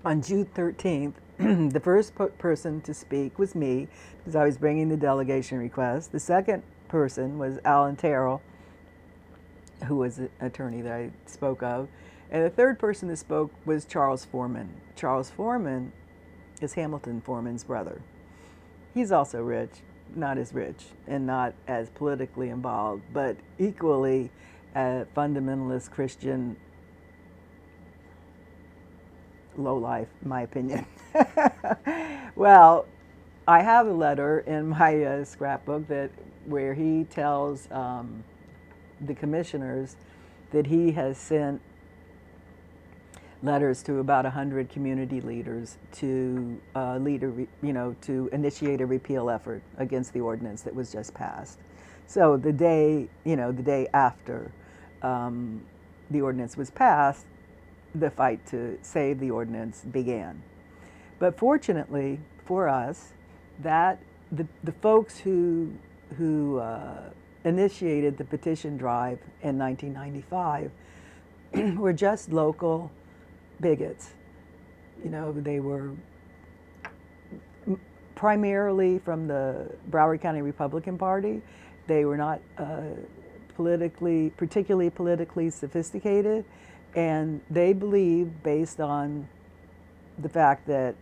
On June 13th, the first person to speak was me, because I was bringing the delegation request. The second person was Alan Terrell, who was an attorney that I spoke of. And the third person that spoke was Charles Foreman. Charles Foreman is Hamilton Foreman's brother. He's also rich, not as rich and not as politically involved, but equally a fundamentalist Christian lowlife, in my opinion. Well, I have a letter in my scrapbook where he tells the commissioners that he has sent letters to about 100 community leaders to to initiate a repeal effort against the ordinance that was just passed. So the day after the ordinance was passed, the fight to save the ordinance began. But fortunately for us, that the folks who initiated the petition drive in 1995 were just local bigots. They were primarily from the Broward County Republican Party. They were not particularly politically sophisticated, and they believed, based on the fact that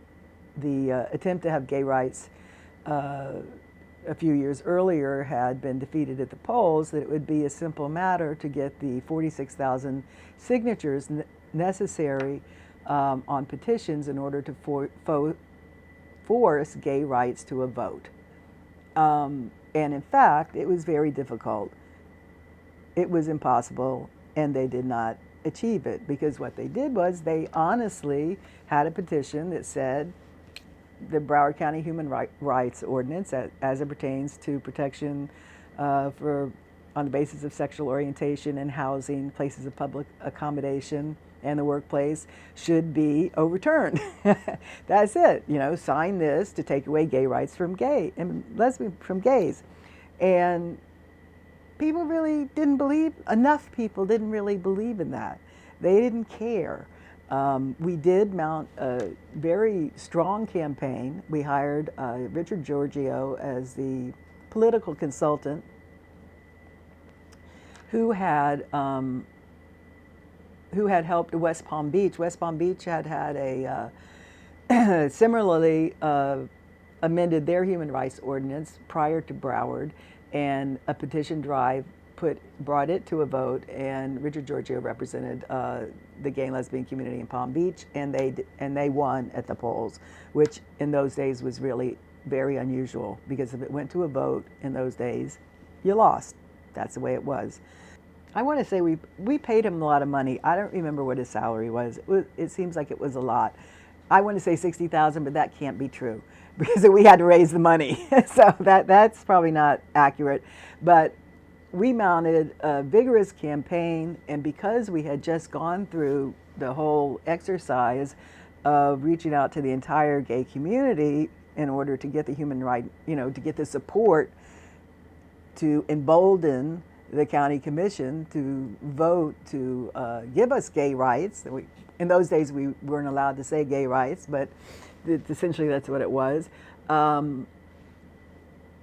the attempt to have gay rights a few years earlier had been defeated at the polls, that it would be a simple matter to get the 46,000 signatures necessary on petitions in order to force gay rights to a vote. And in fact, it was very difficult. It was impossible, and they did not achieve it, because what they did was they honestly had a petition that said the Broward County Human Rights Ordinance, as it pertains to protection on the basis of sexual orientation and housing, places of public accommodation, and the workplace, should be overturned. That's it. Sign this to take away gay rights from gays. And people really didn't believe, enough people didn't really believe in that. They didn't care. We did mount a very strong campaign. We hired Richard Giorgio as the political consultant, who had helped West Palm Beach. West Palm Beach had a similarly amended their human rights ordinance prior to Broward, and a petition drive brought it to a vote, and Richard Giorgio represented the gay and lesbian community in Palm Beach, and they won at the polls, which in those days was really very unusual, because if it went to a vote in those days, you lost. That's the way it was. I want to say we paid him a lot of money. I don't remember what his salary was. It seems like it was a lot. I want to say $60,000, but that can't be true, because we had to raise the money. So that's probably not accurate. But we mounted a vigorous campaign, and because we had just gone through the whole exercise of reaching out to the entire gay community in order to get the human right, to get the support to embolden the county commission to vote to give us gay rights. In those days, we weren't allowed to say gay rights, but essentially that's what it was.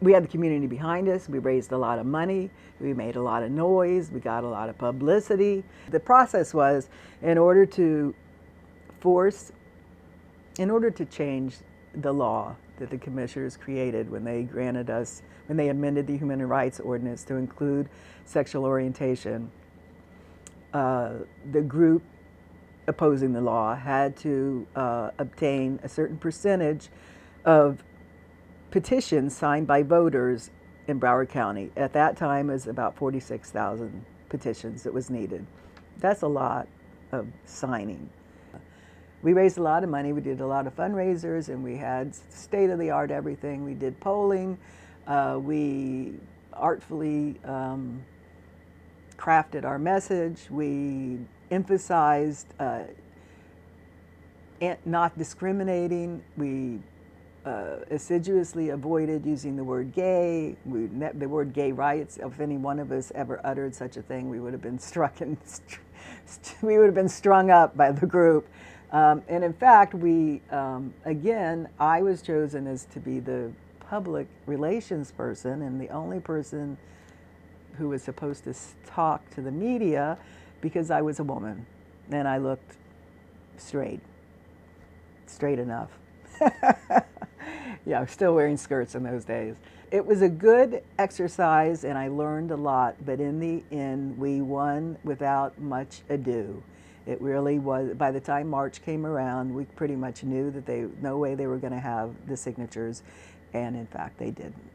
We had the community behind us. We raised a lot of money. We made a lot of noise. We got a lot of publicity. The process was, in order to change the law that the commissioners created when they amended the Human Rights Ordinance to include sexual orientation, the group opposing the law had to obtain a certain percentage of petitions signed by voters in Broward County. At that time, it was about 46,000 petitions that was needed. That's a lot of signing. We raised a lot of money. We did a lot of fundraisers, and we had state-of-the-art everything. We did polling. We artfully crafted our message. We emphasized not discriminating. We assiduously avoided using the word gay. The word gay rights, if any one of us ever uttered such a thing, we would have been strung up by the group. And in fact, again, I was chosen as to be the public relations person and the only person who was supposed to talk to the media because I was a woman and I looked straight enough. Yeah, I was still wearing skirts in those days. It was a good exercise and I learned a lot, but in the end, we won without much ado. It really was, by the time March came around, we pretty much knew that no way they were going to have the signatures, and in fact, they didn't.